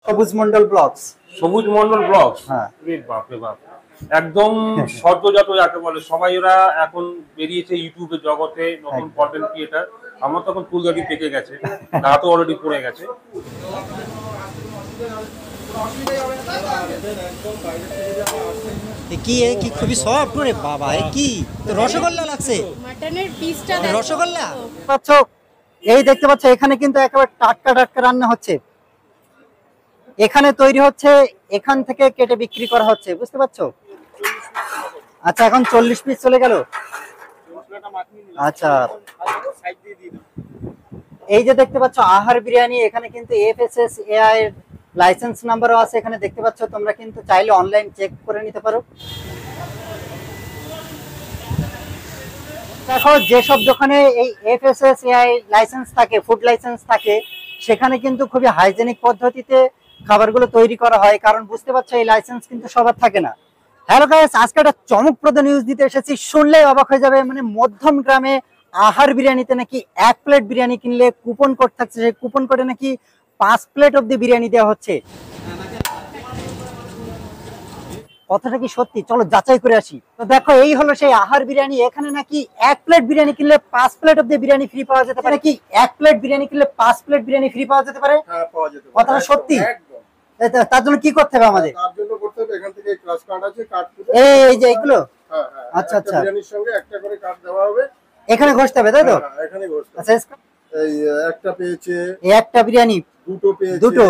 সবুজ মন্ডল ব্লগস। সবুজ মন্ডল ব্লগস, হ্যাঁ। বাপ রে বাপ, একদম সদ্যজাত যাকে বলে। সবাই ওরা এখন বেরিয়েছে ইউটিউবের জগতে, নতুন কন্টেন্ট ক্রিয়েটার। আমার তখন ফুলগাড়ি পেকে গেছে, দাঁতও অলরেডি পড়ে গেছে। কি কি খুবই সফট করে বাবা, কি তো রসগোল্লা লাগছে, মাটনের পিসটা রসগোল্লা পাচ্ছ। এই দেখতে পাচ্ছ এখানে কিন্তু একেবারে টাটকা টাটকা রান্না হচ্ছে, এখানে তৈরি হচ্ছে, এখান থেকে কেটে বিক্রি করা হচ্ছে, বুঝতে পারছো? আচ্ছা, এখন 40 পিস চলে গেল। আচ্ছা, এই যে দেখতে পাচ্ছ আহার বিরিয়ানি, এখানে কিন্তু FSSAI এর লাইসেন্স নাম্বারও আছে, এখানে দেখতে পাচ্ছ। তোমরা কিন্তু চাইলে অনলাইন চেক করে নিতে পারো। দেখো, যেসব দোকানে এই FSSAI লাইসেন্স থাকে, ফুড লাইসেন্স থাকে, সেখানে কিন্তু খুবই হাইজেনিক পদ্ধতিতে খাবারগুলো তৈরি করা হয়, কারণ বুঝতে পারছো এই লাইসেন্স কিন্তু সবার থাকে না। হ্যালো গাইস, আজকে একটা চমকপ্রদ নিউজ দিতে এসেছি, শুনলেই অবাক হয়ে যাবে। মানে মধ্যম গ্রামে আহার বিরিয়ানিতে নাকি 1 প্লেট বিরিয়ানি কিনলে কুপন কোড থাকছে, সেই কুপন কোডে নাকি 5 প্লেট অব্দি বিরিয়ানি দেওয়া হচ্ছে। কথাটা কি সত্যি? চলো যাচাই করে আসি। তো দেখো, এই হলো সেই আহার বিরিয়ানি। এখানে নাকি 1 প্লেট বিরিয়ানি কিনলে 5 প্লেট অব্দি বিরিয়ানি ফ্রি পাওয়া যেতে পারে। কি 1 প্লেট বিরিয়ানি কিনলে 5 প্লেট বিরিয়ানি ফ্রি পাওয়া যেতে পারে? হ্যাঁ, পাওয়া যেতে পারে। কথাটা সত্যি? তার জন্য কি করতে হবে আমাদের? তার জন্য করতে হবে, এখান থেকে ক্লাস কার্ড আছে, কার্ড তুলে এই যে এগুলো। হ্যাঁ, আচ্ছা আচ্ছা, বিরিয়ানির সঙ্গে একটা করে কার্ড দেওয়া হবে, এখানে ঘষতে হবে, তাই তো? হ্যাঁ, এখানে ঘষতে হবে। আচ্ছা, এই একটা পেয়েছে, এই একটা বিরিয়ানি দুটো পেয়েছে, দুটো,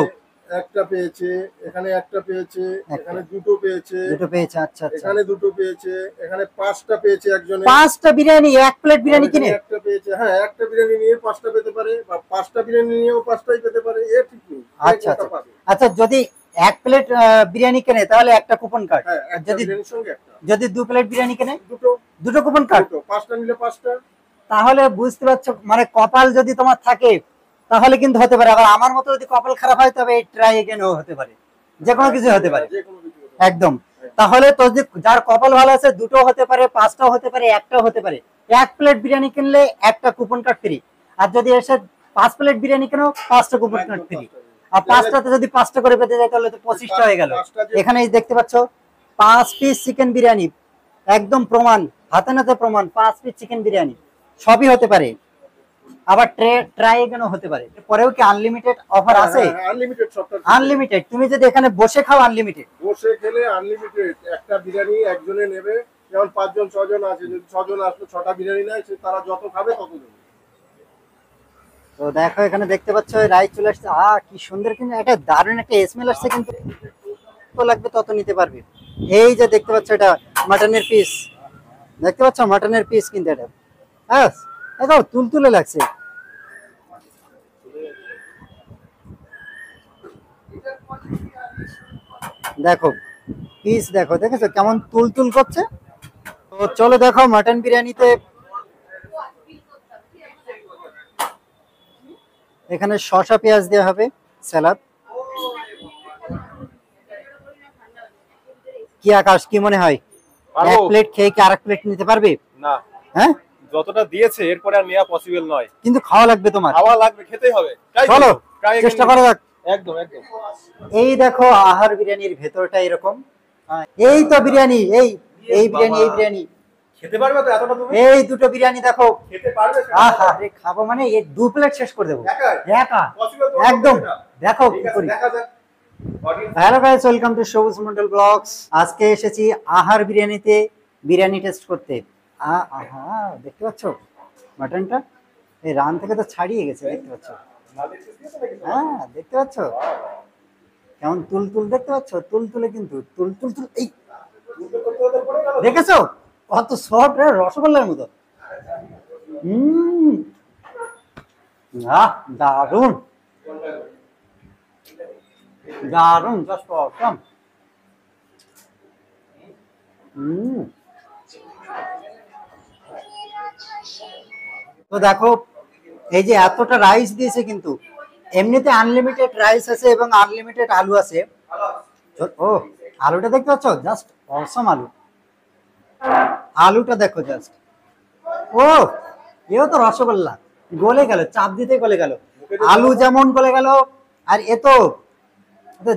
একটা পেয়েছে, এখানে একটা পেয়েছে, এখানে দুটো পেয়েছে, দুটো পেয়েছে। আচ্ছা আচ্ছা, এখানে দুটো পেয়েছে, এখানে 5টা পেয়েছে একজনে। 5টা বিরিয়ানি 1 প্লেট বিরিয়ানি কিনে? একটা পেয়েছে, হ্যাঁ, একটা বিরিয়ানি নিয়ে 5টা পেতে পারে, বা 5টা বিরিয়ানি নিয়েও 5টাই পেতে পারে, এ ঠিক নেই। আচ্ছা আচ্ছা আচ্ছা, যদি 1 প্লেট বিরিয়ানি কিনে তাহলে একটা কুপন কার্ড, হ্যাঁ, যদি বিরিয়ানির সঙ্গে একটা, যদি 2 প্লেট বিরিয়ানি কিনে দুটো, দুটো কুপন কার্ড। 5টা নিলে 5টা। তাহলে বুঝতে পারছো, মানে কপাল যদি তোমার থাকে তাহলে কিন্তু হতে পারে। আবার আমার মতো যদি কপাল খারাপ হয় তবে ট্রাই এগেনও হতে পারে, যে কোনো কিছু হতে পারে, একদম। তাহলে তো যার কপাল ভালো আছে, দুটো হতে পারে, 5টাও হতে পারে, একটাও হতে পারে। 1 প্লেট বিরিয়ানি কিনলে একটা কুপন কার্ড ফ্রি, আর যদি এসে 5 প্লেট বিরিয়ানি কিনো 5টা কুপন কার্ড ফ্রি। আর 5টাতে যদি 5টা করে পেতে যায় তাহলে তো 25টা হয়ে গেল। এখানে দেখতে পাচ্ছ 5 পিস চিকেন বিরিয়ানি, একদম প্রমাণ, হাতে নাতে প্রমাণ, 5 পিস চিকেন বিরিয়ানি সবই হতে পারে। আবার ট্রাই এগেনও হতে পারে। পরেও কি আনলিমিটেড অফার আছে? আনলিমিটেড সবটা, আনলিমিটেড। তুমি যদি এখানে বসে খাও আনলিমিটেড, বসে খেলে আনলিমিটেড। একটা বিরিয়ানি একজনে নেবে, যেমন 5 জন 6 জন আছে, যদি 6 জন আসলে 6টা বিরিয়ানি নেয়, তারা যত খাবে তত দেবে। তো দেখো এখানে দেখতে পাচ্ছ রাইস চলে আসছে। কি সুন্দর, কিন্তু একটা দারুণ একটা স্মেল আসছে, কিন্তু তো লাগবে তত নিতে পারবে। এই যে দেখতে পাচ্ছ এটা মাটনের পিস, দেখতে পাচ্ছ মাটনের পিস, কিন্তু এটা হ্যাঁ দেখো তুলতুলে লাগছে। দেখো পিস, দেখো দেখেছো কেমন তুলতুল করছে। তো চলো দেখো মাটন বিরিয়ানিতে এখানে শসা পেঁয়াজ দেওয়া হবে, স্যালাড। কি আকাশ, কি মনে হয় 1 প্লেট খেয়ে কি আরেক প্লেট নিতে পারবে? না, হ্যাঁ, যতটা দিয়েছে এরপরে আর নেওয়া পসিবল নয়। কিন্তু খাওয়া লাগবে তোমার, খাওয়া লাগবে, খেতেই হবে। চলো চেষ্টা করা যাক। একদম একদম। এই দেখো আহার বিরিয়ানির ভেতরটা এরকম। এই তো বিরিয়ানি, এই বিরিয়ানি, এই বিরিয়ানি খেতে পারবে তো এতটা তুমি? এই দুটো বিরিয়ানি দেখো, খেতে পারবে? আহা রে, খাবো মানে এই 2 প্লেট শেষ করে দেবো একা, একদম। দেখো কি করি। হ্যালো গাইস, ওয়েলকাম টু সবুজ মন্ডল ব্লগস। আজকে এসেছি আহার বিরিয়ানিতে বিরিয়ানি টেস্ট করতে। আহা, দেখতে পাচ্ছ মাটনটা এই রান থেকে তো ছাড়িয়ে গেছে, দেখতে পাচ্ছ? হ্যাঁ, দেখতে পাচ্ছ কেমন তুলতুল, দেখতে পাচ্ছ তুলতুলে, কিন্তু তুলতুল তুল। এই দেখেছো কত সফট, রসগোল্লার মতো। দারুন দারুন, জাস্ট অসাম। তো দেখো এই যে এতটা রাইস দিয়েছে, কিন্তু এমনিতে আনলিমিটেড রাইস আছে এবং আনলিমিটেড আলু আছে। ও আলুটা দেখতে পাচ্ছ, জাস্ট অসাম আলু। আলুটা দেখো জাস্ট, ও এও তো রসগোল্লা, গলে গেল, চাপ দিতে গলে গেল। আলু যেমন গলে গেল, আর এ তো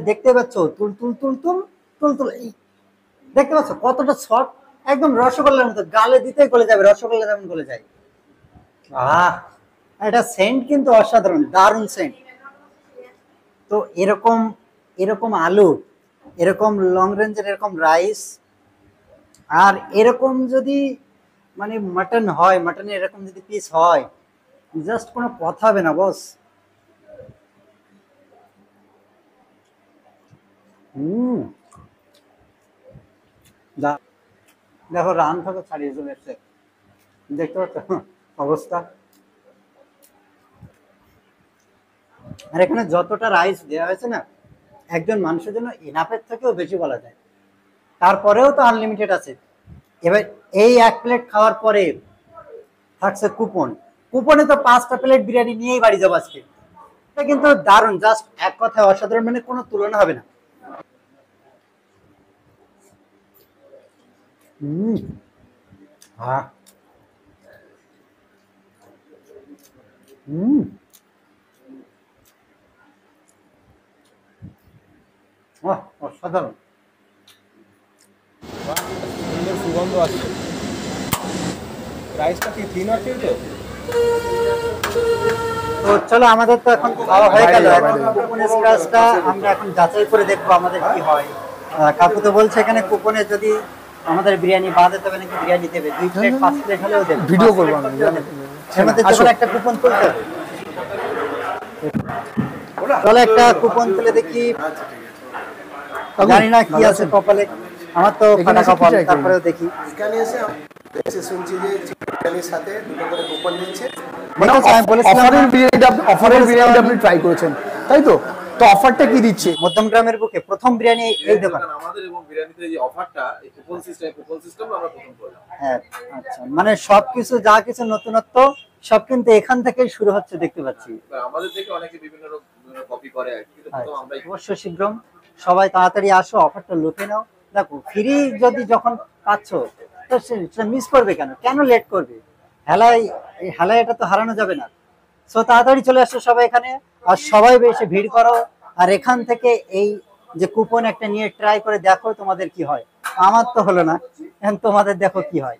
দেখতে পাচ্ছ তুল তুল তুল তুল তুল তুল, এই দেখতে পাচ্ছ কতটা সফট, একদম রসগোল্লার মতো, গালে দিতেই গলে যাবে, রসগোল্লা যেমন গলে যায়। আহ, এটা সেন্ট কিন্তু অসাধারণ, দারুণ সেন্ট। তো এরকম এরকম আলু, এরকম লং রেঞ্জের এরকম রাইস, আর এরকম যদি মানে মাটন হয়, মাটনের এরকম যদি পিস হয়, জাস্ট কোনো কথা হবে না বস। হুম, দেখো রান থেকে ছাড়িয়ে চলে এসছে, দেখতে পাচ্ছ অবস্থা। আর এখানে যতটা রাইস দেওয়া হয়েছে না, একজন মানুষের জন্য ইনাফের থেকেও বেশি বলা যায়। তারপরেও তো আনলিমিটেড আছে। এবার এই 1 প্লেট খাওয়ার পরে থাকছে কুপন, কুপনে তো 5টা প্লেট বিরিয়ানি নিয়েই বাড়ি যাবো আজকে। এটা কিন্তু দারুণ, জাস্ট এক কথায় অসাধারণ, মানে কোনো তুলনা হবে না। হুম, হ্যাঁ, হুম, অসাধারণ। সুন্দর সুগন্ধ আসছে। রাইসটা কি থিন আছে তো? তো চলো, আমাদের তো এখন খাওয়া হয়ে গেল, এখন কুপনের স্ক্র্যাচটা আমরা এখন যাচাই করে দেখবো আমাদের কি হয়। কাকু তো বলছে এখানে কুপনে যদি আমাদের বিরিয়ানি বাদে তবে নাকি বিরিয়ানি দেবে, 2 প্লেট 5 প্লেট হলেও দেবে, ভিডিও করবো আমি, এর মধ্যে যখন একটা কুপন তুলতে হবে। চলো একটা কুপন তুলে দেখি, জানি না কি আছে কপালে, আমার তো ফাটা কপাল, তারপরেও দেখি। এখানে এসে শুনছি যে চিকেনের সাথে 2টো করে কুপন দিচ্ছে। মানে অফারের বিরিয়ানিটা আপনি ট্রাই করেছেন তাই তো? তো অফারটা কি দিচ্ছে? মধ্যম গ্রামের বুকে প্রথম বিরিয়ানি এই দোকান। আমাদের এবং বিরিয়ানিতে যে অফারটা, এই কুপন সিস্টেম আমরা প্রথম করলাম। হ্যাঁ, আচ্ছা, মানে সবকিছু যা কিছু নতুনত্ব সব কিন্তু এখান থেকেই শুরু হচ্ছে দেখতে পাচ্ছি। আমাদের থেকে অনেকে বিভিন্ন কপি করে আর কি, কিন্তু প্রথম আমরাই। অবশ্য শীঘ্র সবাই তাড়াতাড়ি আসো, অফারটা লুটে নাও। দেখো ফ্রি যদি যখন পাচ্ছ তো সেটা মিস করবে কেন, কেন লেট করবে? হেলায়, এই হেলায় এটা তো হারানো যাবে না। সো তাড়াতাড়ি চলে আসো সবাই এখানে, আর সবাই বেশি ভিড় করো, আর এখান থেকে এই যে কুপন একটা নিয়ে ট্রাই করে দেখো তোমাদের কি হয়। আমার তো হলো না, এখন তোমাদের দেখো কি হয়।